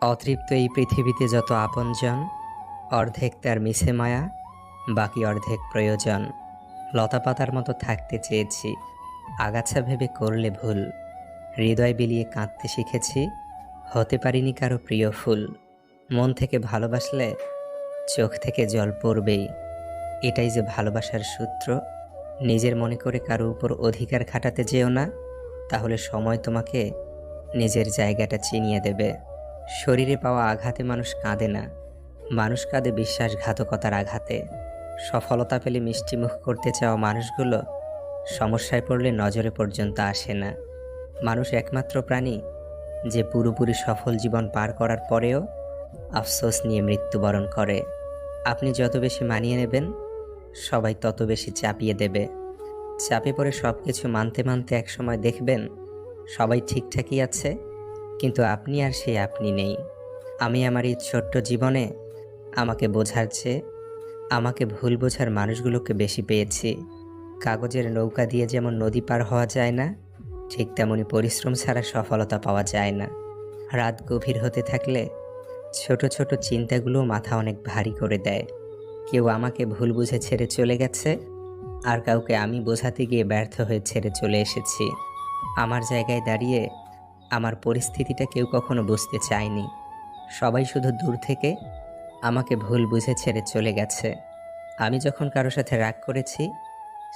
অতৃপ্ত এই পৃথিবীতে যত আপনজন, অর্ধেক তার মিছে মায়া, বাকি অর্ধেক প্রয়োজন। লতাপাতার মতো থাকতে চেয়েছি, আগাছা ভেবে করলে ভুল। হৃদয় বিলিয়ে কাঁদতে শিখেছি, হতে পারিনি কারো প্রিয় ফুল। মন থেকে ভালোবাসলে চোখ থেকে জল পড়বেই। এটাই যে ভালোবাসার সূত্র। নিজের মনে করে কারো উপর অধিকার খাটাতে যেও না, তাহলে সময় তোমাকে নিজের জায়গাটা চিনিয়ে দেবে। শরীরে পাওয়া আঘাতে মানুষ কাঁদে না, মানুষ কাঁদে বিশ্বাসঘাতকতার আঘাতে। সফলতা পেলে মিষ্টি মুখ করতে চাওয়া মানুষগুলো সমস্যায় পড়লে নজরে পর্যন্ত আসে না। মানুষ একমাত্র প্রাণী যে পুরোপুরি সফল জীবন পার করার পরেও আফসোস নিয়ে মৃত্যুবরণ করে। আপনি যত বেশি মানিয়ে নেবেন, সবাই তত বেশি চাপিয়ে দেবে। চাপে পড়ে সব কিছু মানতে মানতে একসময় দেখবেন সবাই ঠিকঠাকই আছে, কিন্তু আপনি আর সেই আপনি নেই। আমি আমার এই ছোট্ট জীবনে আমাকে বোঝার চেয়ে আমাকে ভুল বোঝার মানুষগুলোকে বেশি পেয়েছি। কাগজের নৌকা দিয়ে যেমন নদী পার হওয়া যায় না, ঠিক তেমনি পরিশ্রম ছাড়া সফলতা পাওয়া যায় না। রাত গভীর হতে থাকলে ছোট ছোট চিন্তাগুলো মাথা অনেক ভারী করে দেয়। কেউ আমাকে ভুল বুঝে ছেড়ে চলে গেছে, আর কাউকে আমি বোঝাতে গিয়ে ব্যর্থ হয়ে ছেড়ে চলে এসেছি। আমার জায়গায় দাঁড়িয়ে আমার পরিস্থিতিটা কেউ কখনো বুঝতে চায়নি। সবাই শুধু দূর থেকে আমাকে ভুল বুঝে ছেড়ে চলে গেছে। আমি যখন কারো সাথে রাগ করেছি,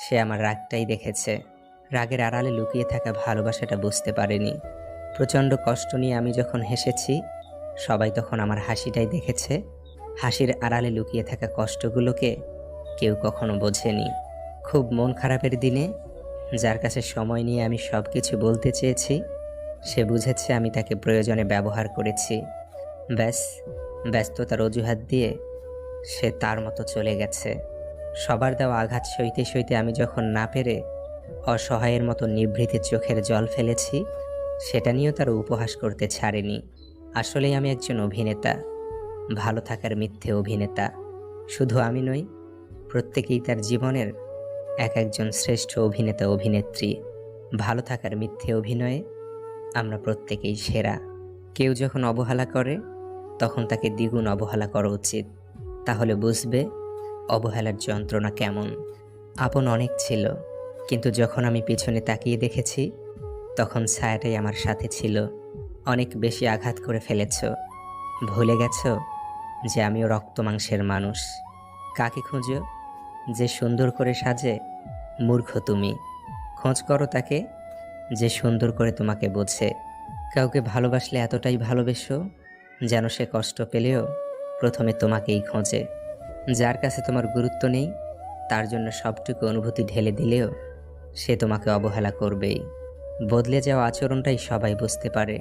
সে আমার রাগটাই দেখেছে। রাগের আড়ালে লুকিয়ে থাকা ভালোবাসাটা বুঝতে পারেনি। প্রচণ্ড কষ্ট নিয়ে আমি যখন হেসেছি, সবাই তখন আমার হাসিটাই দেখেছে। হাসির আড়ালে লুকিয়ে থাকা কষ্টগুলোকে কেউ কখনো বোঝেনি। খুব মন খারাপের দিনে যার কাছে সময় নিয়ে আমি সব কিছু বলতে চেয়েছি, সে বুঝেছে আমি তাকে প্রয়োজনে ব্যবহার করেছি। ব্যাস, ব্যস্ততার অজুহাত দিয়ে সে তার মতো চলে গেছে। সবার দেওয়া আঘাত সইতে সইতে আমি যখন না পেরে অসহায়ের মতো নিভৃতে চোখের জল ফেলেছি, সেটা নিয়েও তারা উপহাস করতে ছাড়েনি। আসলেই আমি একজন অভিনেতা, ভালো থাকার মিথ্যে অভিনেতা। শুধু আমি নই, প্রত্যেকেই তার জীবনের এক একজন শ্রেষ্ঠ অভিনেতা অভিনেত্রী। ভালো থাকার মিথ্যে অভিনয়ে আমরা প্রত্যেকেই সেরা। কেউ যখন অবহেলা করে, তখন তাকে দ্বিগুণ অবহেলা করা উচিত। তাহলে বুঝবে অবহেলার যন্ত্রণা কেমন। আপন অনেক ছিল, কিন্তু যখন আমি পিছনে তাকিয়ে দেখেছি, তখন ছায়াটাই আমার সাথে ছিল। অনেক বেশি আঘাত করে ফেলেছ, ভুলে গেছ যে আমিও রক্ত মাংসের মানুষ। কাকে খুঁজো? যে সুন্দর করে সাজে? মূর্খ তুমি। খোঁজ করো তাকে যে সুন্দর করে তোমাকে বোঝে। কাউকে ভালোবাসলে এতটাই ভালোবেসো যেন সে কষ্ট পেলেও প্রথমে তোমাকেই খোঁজে। যার কাছে তোমার গুরুত্ব নেই, তার জন্য সবটুকু অনুভূতি ঢেলে দিলেও সে তোমাকে অবহেলা করবেই। বদলে যাওয়া আচরণটাই সবাই বুঝতে পারে,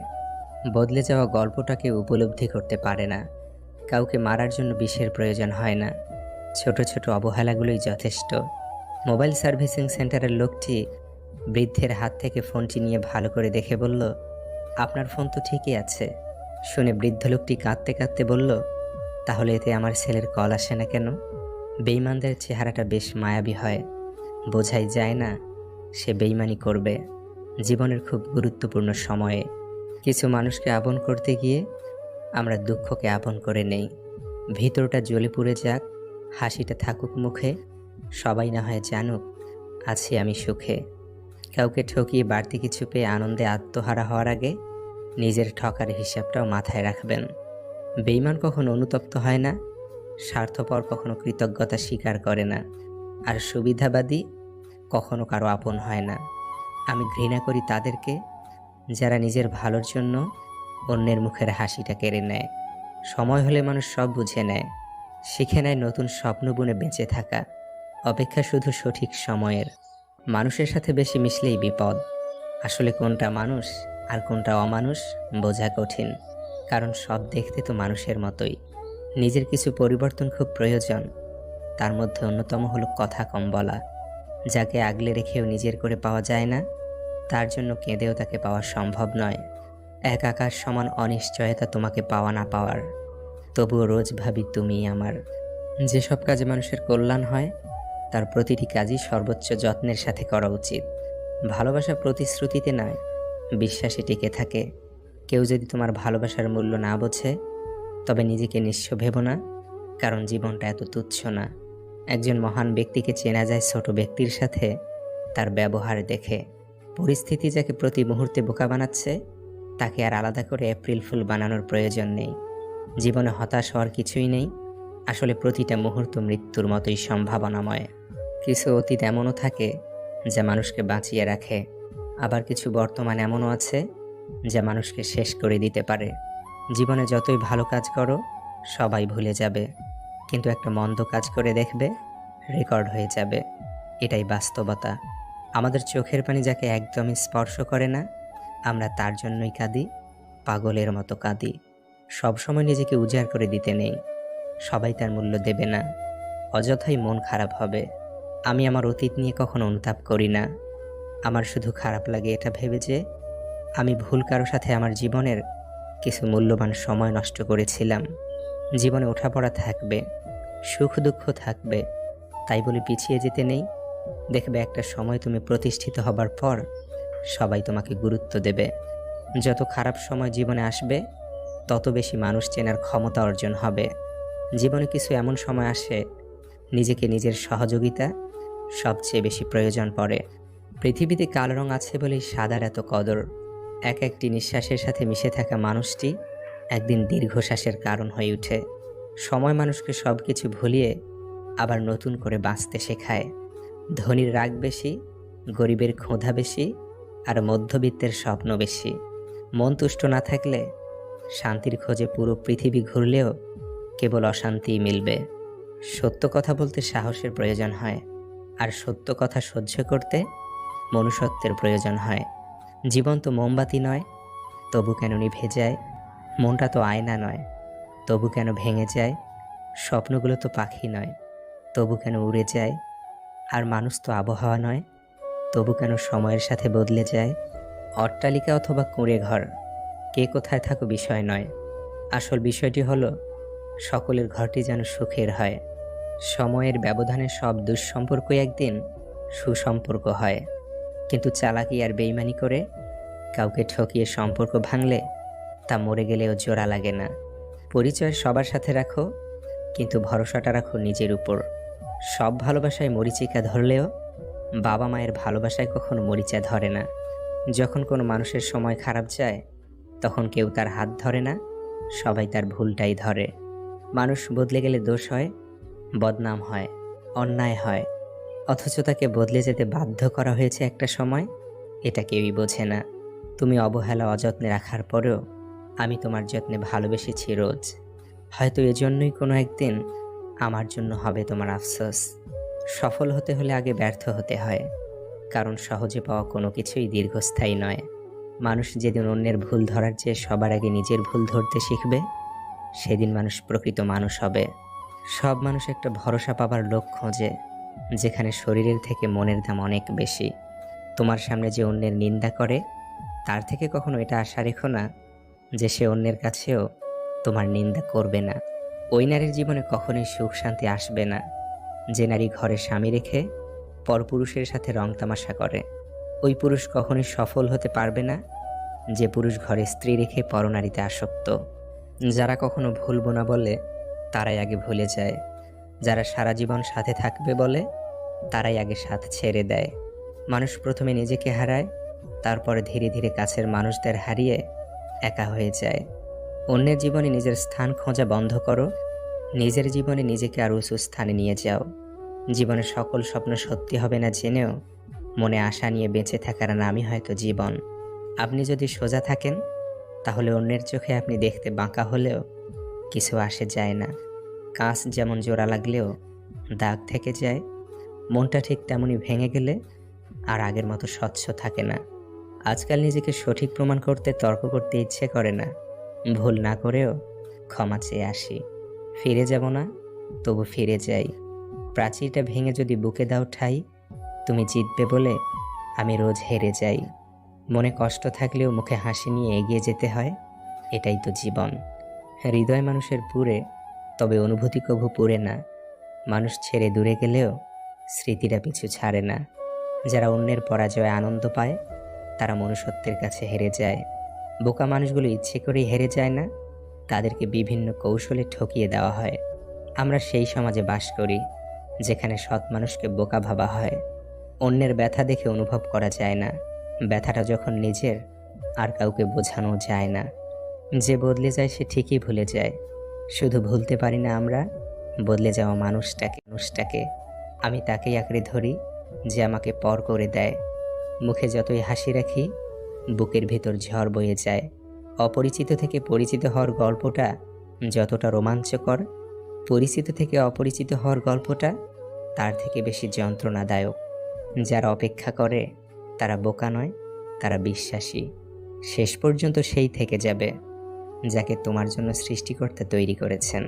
বদলে যাওয়া গল্পটাকে উপলব্ধি করতে পারে না। কাউকে মারার জন্য বিষের প্রয়োজন হয় না, ছোট ছোট অবহেলাগুলোই যথেষ্ট। মোবাইল সার্ভিসিং সেন্টারের লোকটি বৃদ্ধের হাত থেকে ফোনটি নিয়ে ভালো করে দেখে বলল, আপনার ফোন তো ঠিকই আছে। শুনে বৃদ্ধ লোকটি কাঁদতে কাঁদতে বলল, তাহলে এতে আমার ছেলের কল আসে না কেন? বেঈমানদের চেহারাটা বেশ মায়াবী হয়, বোঝাই যায় না সে বেঈমানি করবে জীবনের খুব গুরুত্বপূর্ণ সময়ে। কিছু মানুষকে আপন করতে গিয়ে আমরা দুঃখকে আপন করে নেই। ভিতরটা জ্বলে পুড়ে যাক, হাসিটা থাকুক মুখে, সবাই না হয় জানুক আছি আমি সুখে। কাউকে ঠকিয়ে বাড়তি কিছু পেয়ে আনন্দে আত্মহারা হওয়ার আগে নিজের ঠকার হিসাবটাও মাথায় রাখবেন। বেঈমান কখনো অনুতপ্ত হয় না, স্বার্থপর কখনো কৃতজ্ঞতা স্বীকার করে না, আর সুবিধাবাদী কখনো কারো আপন হয় না। আমি ঘৃণা করি তাদেরকে যারা নিজের ভালোর জন্য অন্যের মুখের হাসিটা কেড়ে নেয়। সময় হলে মানুষ সব বুঝে নেয়, শিখে নেয় নতুন স্বপ্ন বুনে বেঁচে থাকা। অপেক্ষা শুধু সঠিক সময়ের। মানুষের সাথে বেশি মিশলেই বিপদ। আসলে কোনটা মানুষ আর কোনটা অমানুষ বোঝা কঠিন, কারণ সব দেখতে তো মানুষের মতোই। নিজের কিছু পরিবর্তন খুব প্রয়োজন, তার মধ্যে অন্যতম হলো কথা কম বলা। যাকে আগলে রেখেও নিজের করে পাওয়া যায় না, তার জন্য কেঁদেও তাকে পাওয়া সম্ভব নয়। এক আকাশ সমান অনিশ্চয়তা তোমাকে পাওয়া না পাওয়ার, তবুও রোজ ভাবি তুমি আমার। যেসব কাজে মানুষের কল্যাণ হয়, তার প্রতিটি কাজই সর্বোচ্চ যত্নের সাথে করা উচিত। ভালোবাসা প্রতিশ্রুতিতে নয়, বিশ্বাসে টিকে থাকে। কেউ যদি তোমার ভালোবাসার মূল্য না বোঝে, তবে নিজেকে নিঃস্ব ভেবো না, কারণ জীবনটা এত তুচ্ছ না। একজন মহান ব্যক্তিকে চেনা যায় ছোট ব্যক্তির সাথে তার ব্যবহার দেখে। পরিস্থিতি যাকে প্রতি মুহূর্তে বোকা বানাচ্ছে, তাকে আর আলাদা করে এপ্রিল ফুল বানানোর প্রয়োজন নেই। জীবনে হতাশ হওয়ার কিছুই নেই। আসলে প্রতিটা মুহূর্ত মৃত্যুর মতোই সম্ভাবনাময়। কিছু অতীত এমনও থাকে যা মানুষকে বাঁচিয়ে রাখে, আবার কিছু বর্তমান এমনও আছে যা মানুষকে শেষ করে দিতে পারে। জীবনে যতই ভালো কাজ করো, সবাই ভুলে যাবে, কিন্তু একটা মন্দ কাজ করে দেখবে, রেকর্ড হয়ে যাবে। এটাই বাস্তবতা। আমাদের চোখের পানি যাকে একদমই স্পর্শ করে না, আমরা তার জন্যই কাঁদি, পাগলের মতো কাঁদি। সবসময় নিজেকে উজাড় করে দিতে নেই, সবাই তার মূল্য দেবে না, অযথাই মন খারাপ হবে। আমি আমার অতীত নিয়ে কখনো অনুতাপ করি না। আমার শুধু খারাপ লাগে এটা ভেবে যে আমি ভুল কারো সাথে আমার জীবনের কিছু মূল্যবান সময় নষ্ট করেছিলাম। জীবনে ওঠাপড়া থাকবে, সুখ দুঃখ থাকবে, তাই বলে পিছিয়ে যেতে নেই। দেখবে একটা সময় তুমি প্রতিষ্ঠিত হবার পর সবাই তোমাকে গুরুত্ব দেবে। যত খারাপ সময় জীবনে আসবে, তত বেশি মানুষ চেনার ক্ষমতা অর্জন হবে। জীবনে কিছু এমন সময় আসে, নিজেকে নিজের সহযোগিতা সবচেয়ে বেশি প্রয়োজন পড়ে। পৃথিবীতে কালো রং আছে বলেই সাদার এত কদর। এক একটি নিঃশ্বাসের সাথে মিশে থাকা মানুষটি একদিন দীর্ঘশ্বাসের কারণ হয়ে ওঠে। সময় মানুষকে সব কিছু ভুলিয়ে আবার নতুন করে বাঁচতে শেখায়। ধনীর রাগ বেশি, গরিবের ক্ষুধা বেশি, আর মধ্যবিত্তের স্বপ্ন বেশি। মন তুষ্ট না থাকলে শান্তির খোঁজে পুরো পৃথিবী ঘুরলেও কেবল অশান্তিই মিলবে। সত্য কথা বলতে সাহসের প্রয়োজন হয়, আর সত্য কথা সহ্য করতে মনুষ্যত্বের প্রয়োজন হয়। জীবন তো মোমবাতি নয়, তবু কেন নিভে যায়? মনটা তো আয়না নয়, তবু কেন ভেঙে যায়? স্বপ্নগুলো তো পাখি নয়, তবু কেন উড়ে যায়? আর মানুষ তো আবহাওয়া নয়, তবু কেন সময়ের সাথে বদলে যায়? অট্টালিকা অথবা কুঁড়ে ঘর, কে কোথায় থাকো বিষয় নয়। আসল বিষয়টি হলো সকলের ঘরটি যেন সুখের হয়। সময়ের ব্যবধানে সব দুঃসম্পর্কই একদিন সুসম্পর্ক হয়, কিন্তু চালাকি আর বেইমানি করে কাউকে ঠকিয়ে সম্পর্ক ভাঙলে তা মরে গেলেও জোড়া লাগে না। পরিচয় সবার সাথে রাখো, কিন্তু ভরসাটা রাখো নিজের উপর। সব ভালোবাসায় মরিচিকা ধরলেও বাবা মায়ের ভালোবাসায় কখনো মরিচা ধরে না। যখন কোনো মানুষের সময় খারাপ যায়, তখন কেউ তার হাত ধরে না, সবাই তার ভুলটাই ধরে। মানুষ বদলে গেলে দোষ হয়, বদনাম হয়, অন্যায় হয়, অথচ তাকে বদলে যেতে বাধ্য করা হয়েছে একটা সময়, এটা কেউই বোঝে না। তুমি অবহেলা অযত্নে রাখার পরেও আমি তোমার যত্নে ভালোবেসেছি রোজ। হয়তো এজন্যই কোনো একদিন আমার জন্য হবে তোমার আফসোস। সফল হতে হলে আগে ব্যর্থ হতে হয়, কারণ সহজে পাওয়া কোনো কিছুই দীর্ঘস্থায়ী নয়। মানুষ যেদিন অন্যের ভুল ধরার চেয়ে সবার আগে নিজের ভুল ধরতে শিখবে, সেদিন মানুষ প্রকৃত মানুষ হবে। সব মানুষ একটা ভরসা পাবার লোক খোঁজে, যেখানে শরীরের থেকে মনের দাম অনেক বেশি। তোমার সামনে যে অন্যের নিন্দা করে, তার থেকে কখনো এটা আশা রেখো না যে সে অন্যের কাছেও তোমার নিন্দা করবে না। ওই নারীর জীবনে কখনোই সুখ শান্তি আসবে না যে নারী ঘরে স্বামী রেখে পরপুরুষের সাথে রং তামাশা করে। ওই পুরুষ কখনোই সফল হতে পারবে না যে পুরুষ ঘরে স্ত্রী রেখে পরনারীতে আসক্ত। যারা কখনো ভুলবো না বলে, তারাই আগে ভুলে যায়। যারা সারা জীবন সাথে থাকবে বলে, তারাই আগে সাথ ছেড়ে দেয়। মানুষ প্রথমে নিজেকে হারায়, তারপরে ধীরে ধীরে কাছের মানুষদের হারিয়ে একা হয়ে যায়। অন্যের জীবনে নিজের স্থান খোঁজা বন্ধ করো, নিজের জীবনে নিজেকে আরও উঁচু স্থানে নিয়ে যাও। জীবনে সকল স্বপ্ন সত্যি হবে না জেনেও মনে আশা নিয়ে বেঁচে থাকার নামই হয়তো জীবন। আপনি যদি সোজা থাকেন, তাহলে অন্যের চোখে আপনি দেখতে বাঁকা হলেও কিছু আসে যায় না। কাঁচ যেমন জোড়া লাগলেও দাগ থেকে যায়, মনটা ঠিক তেমনই ভেঙে গেলে আর আগের মতো স্বচ্ছ থাকে না। আজকাল নিজেকে সঠিক প্রমাণ করতে তর্ক করতে ইচ্ছে করে না। ভুল না করেও ক্ষমা চেয়ে আসি। ফিরে যাব না, তবু ফিরে যাই। প্রাচীরটা ভেঙে যদি বুকে দাও ঠাই, তুমি জিতবে বলে আমি রোজ হেরে যাই। মনে কষ্ট থাকলেও মুখে হাসি নিয়ে এগিয়ে যেতে হয়, এটাই তো জীবন। হৃদয় মানুষের পুরে, তবে অনুভূতি কভু পুরে না। মানুষ ছেড়ে দূরে গেলেও স্মৃতিটা পিছু ছাড়ে না। যারা অন্যের পরাজয়ে আনন্দ পায়, তারা মনুষ্যত্বের কাছে হেরে যায়। বোকা মানুষগুলো ইচ্ছে করেই হেরে যায় না, তাদেরকে বিভিন্ন কৌশলে ঠকিয়ে দেওয়া হয়। আমরা সেই সমাজে বাস করি যেখানে সৎ মানুষকে বোকা ভাবা হয়। অন্যের ব্যথা দেখে অনুভব করা যায় না, ব্যথাটা যখন নিজের আর কাউকে বোঝানো যায় না। যে বদলে যায় সে ঠিকই ভুলে যায়, শুধু ভুলতে পারি না আমরা বদলে যাওয়া মানুষটাকে। আমি তাকেই আঁকড়ে ধরি যে আমাকে পর করে দেয়। মুখে যতই হাসি রাখি বুকের ভেতর ঝড় বয়ে যায়। অপরিচিত থেকে পরিচিত হওয়ার গল্পটা যতটা রোমাঞ্চকর, পরিচিত থেকে অপরিচিত হওয়ার গল্পটা তার থেকে বেশি যন্ত্রণাদায়ক। যারা অপেক্ষা করে তারা বোকা নয়, তারা বিশ্বাসী। শেষ পর্যন্ত সেই থেকে যাবে যাকে তোমার জন্য সৃষ্টিকর্তা তৈরি করেছেন।